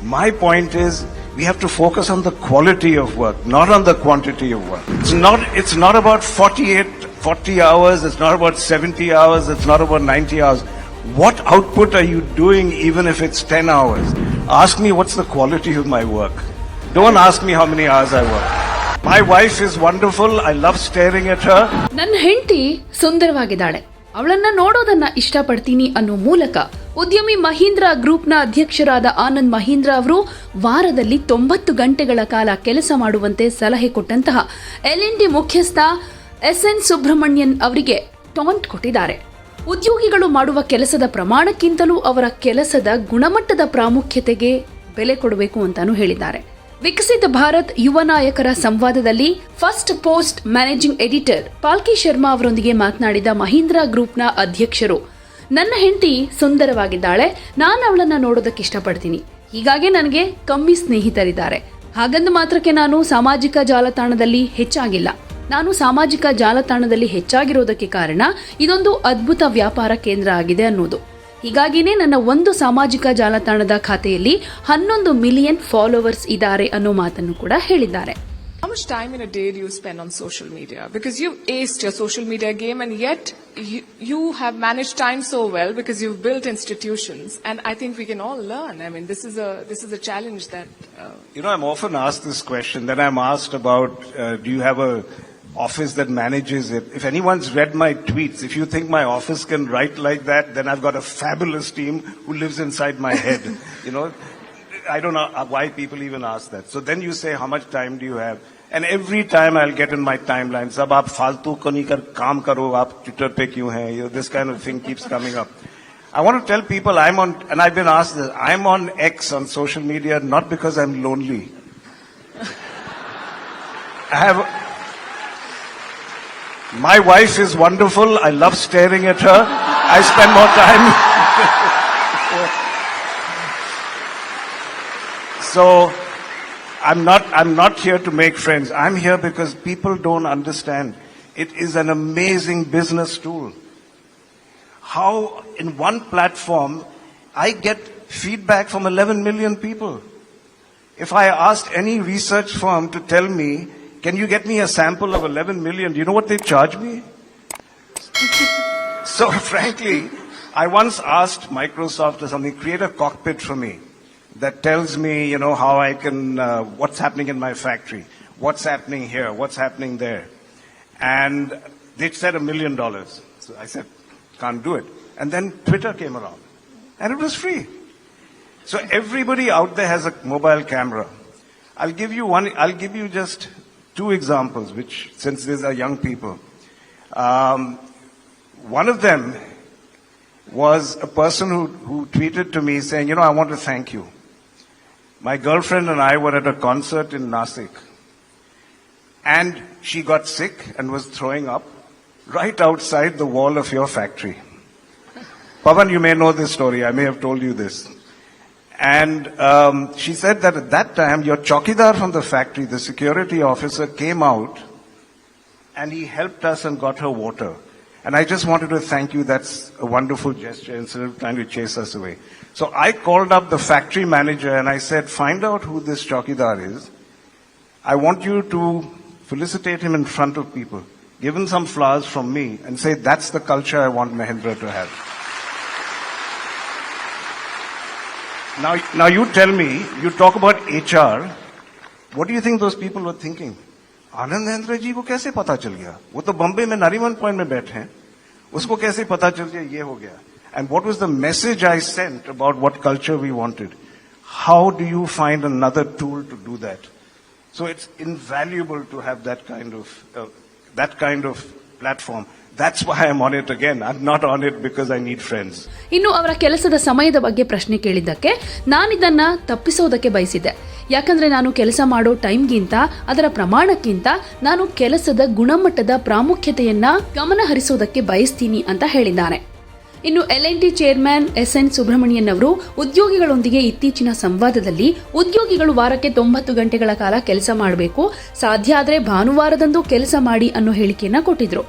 My point is, we have to focus on the quality of work, not on the quantity of work. It's not about 40 hours, it's not about 70 hours, it's not about 90 hours. What output are you doing even if it's 10 hours? Ask me what's the quality of my work. Don't ask me how many hours I work. My wife is wonderful. I love staring at her. ನನ್ನ ಹೆಂಡತಿ ಸುಂದರವಾಗಿದ್ದಾಳೆ. ಅವಳನ್ನ ನೋಡೋದನ್ನ ಇಷ್ಟಪಡ್ತೀನಿ ಅನ್ನೋ ಮೂಲಕ ಉದ್ಯಮಿ ಮಹೀಂದ್ರ ಗ್ರೂಪ್ನ ಅಧ್ಯಕ್ಷರಾದ ಆನಂದ್ ಮಹೀಂದ್ರ ಅವರು ವಾರದಲ್ಲಿ 90 ಗಂಟೆಗಳ ಕಾಲ ಕೆಲಸ ಮಾಡುವಂತೆ ಸಲಹೆ ಕೊಟ್ಟಂತಹ LNT ಮುಖ್ಯಸ್ಥ SN ಸುಬ್ರಹ್ಮಣ್ಯನ್ ಅವರಿಗೆ ಟಾಂಟ್ ಕೊಟ್ಟಿದ್ದಾರೆ. ಉದ್ಯೋಗಿಗಳು ಮಾಡುವ ಕೆಲಸದ ಪ್ರಮಾಣಕ್ಕಿಂತಲೂ ಅವರ ಕೆಲಸದ ಗುಣಮಟ್ಟದ ಪ್ರಾಮುಖ್ಯತೆಗೆ ಬೆಲೆ ಕೊಡಬೇಕು ಅಂತಾನೂ ಹೇಳಿದ್ದಾರೆ. ವಿಕಸಿತ ಭಾರತ್ ಯುವ ನಾಯಕರ ಸಂವಾದದಲ್ಲಿ ಫಸ್ಟ್ ಪೋಸ್ಟ್ ಮ್ಯಾನೇಜಿಂಗ್ ಎಡಿಟರ್ ಪಾಲ್ಕಿ ಶರ್ಮಾ ಅವರೊಂದಿಗೆ ಮಾತನಾಡಿದ ಮಹೀಂದ್ರ ಗ್ರೂಪ್ನ ಅಧ್ಯಕ್ಷರು, ನನ್ನ ಹೆಂಡತಿ ಸುಂದರವಾಗಿದ್ದಾಳೆ, ನಾನು ಅವಳನ್ನ ನೋಡೋದಕ್ಕೆ ಇಷ್ಟಪಡ್ತೀನಿ, ಹೀಗಾಗಿ ನನಗೆ ಕಮ್ಮಿ ಸ್ನೇಹಿತರಿದ್ದಾರೆ. ಹಾಗಂದ ಮಾತ್ರಕ್ಕೆ ನಾನು ಸಾಮಾಜಿಕ ಜಾಲತಾಣದಲ್ಲಿ ಹೆಚ್ಚಾಗಿಲ್ಲ. ನಾನು ಸಾಮಾಜಿಕ ಜಾಲತಾಣದಲ್ಲಿ ಹೆಚ್ಚಾಗಿರೋದಕ್ಕೆ ಕಾರಣ ಇದೊಂದು ಅದ್ಭುತ ವ್ಯಾಪಾರ ಕೇಂದ್ರ ಆಗಿದೆ ಅನ್ನೋದು. ಹೀಗಾಗಿನೇ ನನ್ನ ಒಂದು ಸಾಮಾಜಿಕ ಜಾಲತಾಣದ ಖಾತೆಯಲ್ಲಿ 11 ಮಿಲಿಯನ್ ಫಾಲೋವರ್ಸ್ ಇದ್ದಾರೆ ಅನ್ನೋ ಮಾತನ್ನು ಕೂಡ ಹೇಳಿದ್ದಾರೆ. How much time in a day do you spend on social media? Because you've aced your social media game, and yet you have managed time so well because you've built institutions, and I think we can all learn. I mean, this is a challenge that. I'm often asked this question. Then I'm asked about, do you have a office that manages it? If anyone's read my tweets, if you think my office can write like that, then I've got a fabulous team who lives inside my head. I don't know why people even ask that. So then you say, how much time do you have? And every time I'll get in my timeline, sab aap faltu ko nahi kaam karo, aap Twitter pe kyun hai? This kind of thing keeps coming up. I want to tell people and I've been asked this, I'm on X on social media not because I'm lonely. My wife is wonderful. I love staring at her. I spend more time. So, I'm not here to make friends. I'm here because people don't understand. It is an amazing business tool. How in one platform I get feedback from 11 million people. If I asked any research firm to tell me, can you get me a sample of 11 million? Do you know what they charge me? So frankly, I once asked Microsoft or something, create a cockpit for me that tells me, how I can, what's happening in my factory, what's happening here, what's happening there. And they said $1 million. So I said, can't do it. And then Twitter came around. And it was free. So everybody out there has a mobile camera. I'll give you just 2 examples, which, since these are young people. One of them was a person who tweeted to me saying, I want to thank you. My girlfriend and I were at a concert in Nasik, and she got sick and was throwing up right outside the wall of your factory. Pavan, you may know this story. I may have told you this. And she said that at that time, your chowkidar from the factory, the security officer, came out and he helped us and got her water. And I just wanted to thank you. That's a wonderful gesture instead of trying to chase us away. So I called up the factory manager and I said, find out who this chowkidar is. I want you to felicitate him in front of people. Give him some flowers from me and say, that's the culture I want Mahindra to have. Now you tell me, you talk about HR, what do you think those people were thinking? आनंद महेंद्र जी को कैसे पता चल गया? वो तो बॉम्बे में नारीवन point में बैठे हैं, उसको कैसे पता चल गया ये हो गया? And what was the message I sent about what culture we wanted? How do you find another tool to do that? So it's invaluable to have that kind of platform. That's why I'm on it again. I'm not on it because I need friends. ಇನ್ನು ಅವರ ಕೆಲಸದ ಸಮಯದ ಬಗ್ಗೆ ಪ್ರಶ್ನೆ ಕೇಳಿದ್ದಕ್ಕೆ ನಾನಿದನ್ನ ತಪ್ಪಿಸೋದಕ್ಕೆ ಬಯಸಿದ್ದೆ. ಯಾಕಂದ್ರೆ ನಾನು ಕೆಲಸ ಮಾಡೋ ಟೈಮ್ಗಿಂತ ಅದರ ಪ್ರಮಾಣಕ್ಕಿಂತ ನಾನು ಕೆಲಸದ ಗುಣಮಟ್ಟದ ಪ್ರಾಮುಖ್ಯತೆಯನ್ನ ಗಮನ ಹರಿಸೋದಕ್ಕೆ ಬಯಸ್ತೀನಿ ಅಂತ ಹೇಳಿದ್ದಾರೆ. ಇನ್ನು LNT ಚೇರ್ಮನ್ SN ಸುಬ್ರಹ್ಮಣ್ಯನ್ ಅವರು ಉದ್ಯೋಗಿಗಳೊಂದಿಗೆ ಇತ್ತೀಚಿನ ಸಂವಾದದಲ್ಲಿ ಉದ್ಯೋಗಿಗಳು ವಾರಕ್ಕೆ 90 ಗಂಟೆಗಳ ಕಾಲ ಕೆಲಸ ಮಾಡಬೇಕು, ಸಾಧ್ಯ ಆದ್ರೆ ಭಾನುವಾರದಂದು ಕೆಲಸ ಮಾಡಿ ಅನ್ನೋ ಹೇಳಿಕೆಯನ್ನ ಕೊಟ್ಟಿದ್ರು.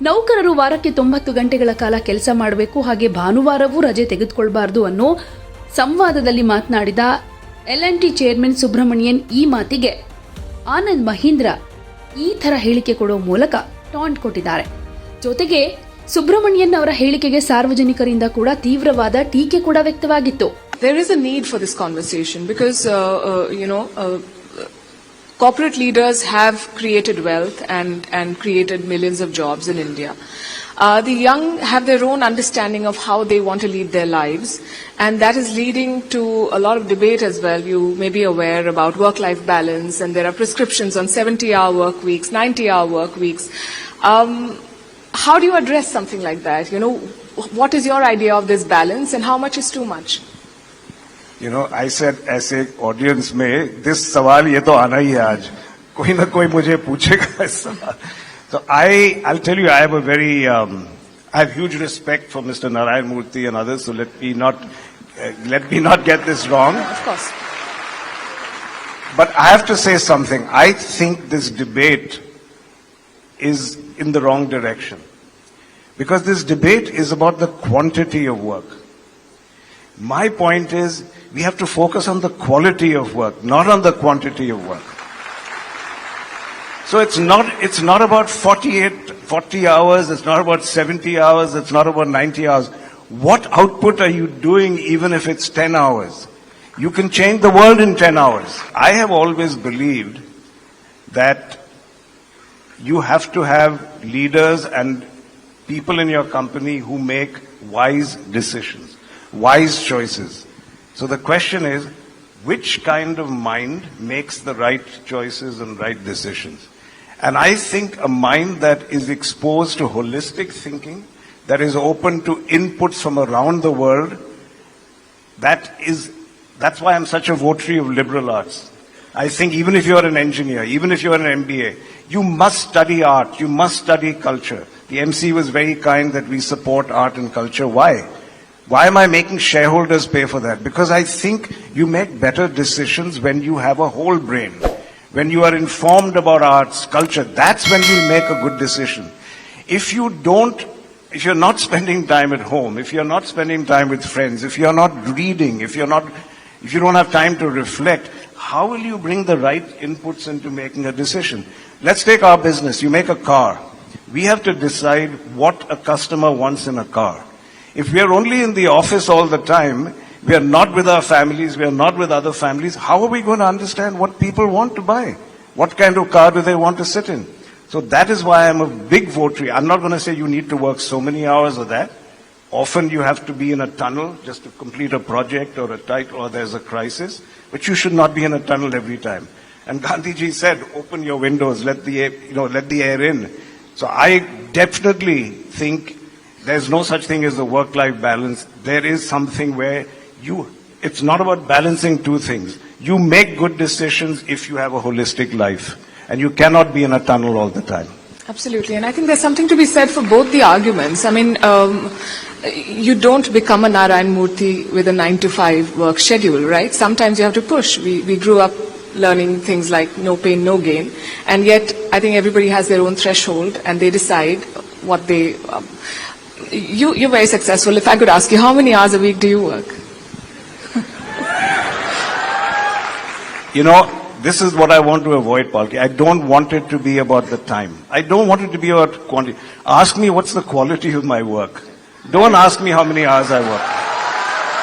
ನೌಕರರು ವಾರಕ್ಕೆ 90 ಗಂಟೆಗಳ ಕಾಲ ಕೆಲಸ ಮಾಡಬೇಕು, ಹಾಗೆ ಭಾನುವಾರವೂ ರಜೆ ತೆಗೆದುಕೊಳ್ಬಾರ್ದು ಅನ್ನೋ ಸಂವಾದದಲ್ಲಿ ಮಾತನಾಡಿದ L&T ಚೇರ್ಮನ್ ಸುಬ್ರಹ್ಮಣ್ಯನ್ ಈ ಮಾತಿಗೆ ಆನಂದ್ ಮಹೀಂದ್ರ ಈ ಥರ ಹೇಳಿಕೆ ಕೊಡೋ ಮೂಲಕ ಟಾಂಟ್ ಕೊಟ್ಟಿದ್ದಾರೆ. ಜೊತೆಗೆ ಸುಬ್ರಹ್ಮಣ್ಯನ್ ಅವರ ಹೇಳಿಕೆಗೆ ಸಾರ್ವಜನಿಕರಿಂದ ಕೂಡ ತೀವ್ರವಾದ ಟೀಕೆ ಕೂಡ ವ್ಯಕ್ತವಾಗಿತ್ತು. There is a need for this conversation because, corporate leaders have created wealth and created millions of jobs in India. The young have their own understanding of how they want to lead their lives, and that is leading to a lot of debate as well. You may be aware about work-life balance, and there are prescriptions on 70-hour work weeks, 90-hour work weeks. How do you address something like that? What is your idea of this balance, and how much is too much? I said ऐसे audience में this सवाल ये तो आना ही है आज, कोई ना कोई मुझे पूछेगा इस सवाल. So I'll tell you, I have huge respect for Mr. Narayana Murthy and others. So let me not get this wrong. Of course. But I have to say something. I think this debate is in the wrong direction, because this debate is about the quantity of work. My point is, we have to focus on the quality of work, not on the quantity of work. So it's not about 40 hours, it's not about 70 hours, it's not about 90 hours. What output are you doing even if it's 10 hours? You can change the world in 10 hours. I have always believed that you have to have leaders and people in your company who make wise decisions, wise choices. So the question is, which kind of mind makes the right choices and right decisions? And I think a mind that is exposed to holistic thinking, that is open to inputs from around the world, that's why I'm such a votary of liberal arts. I think even if you're an engineer, even if you're an MBA, you must study art, you must study culture. The MC was very kind that we support art and culture. Why? Why am I making shareholders pay for that? Because I think you make better decisions when you have a whole brain. When you are informed about arts, culture, that's when you make a good decision. If you're not spending time at home, if you're not spending time with friends, if you're not reading, if you don't have time to reflect, how will you bring the right inputs into making a decision? Let's take our business. You make a car. We have to decide what a customer wants in a car. If we are only in the office all the time, we are not with our families, we are not with other families, how are we going to understand what people want to buy? What kind of car do they want to sit in? So that is why I'm a big votary. I'm not going to say you need to work so many hours or that. Often you have to be in a tunnel just to complete a project or or there's a crisis, but you should not be in a tunnel every time. And Gandhiji said, open your windows, let the air in. So I definitely think there's no such thing as a work-life balance. There is something where it's not about balancing two things. You make good decisions if you have a holistic life, and you cannot be in a tunnel all the time. Absolutely, and I think there's something to be said for both the arguments. I mean, you don't become a Narayana Murthy with a 9-to-5 work schedule, right? Sometimes you have to push. We grew up learning things like no pain, no gain, and yet I think everybody has their own threshold, and they decide what they... You're very successful. If I could ask you, how many hours a week do you work? This is what I want to avoid, Palki. I don't want it to be about the time. I don't want it to be about quantity. Ask me what's the quality of my work. Don't ask me how many hours I work.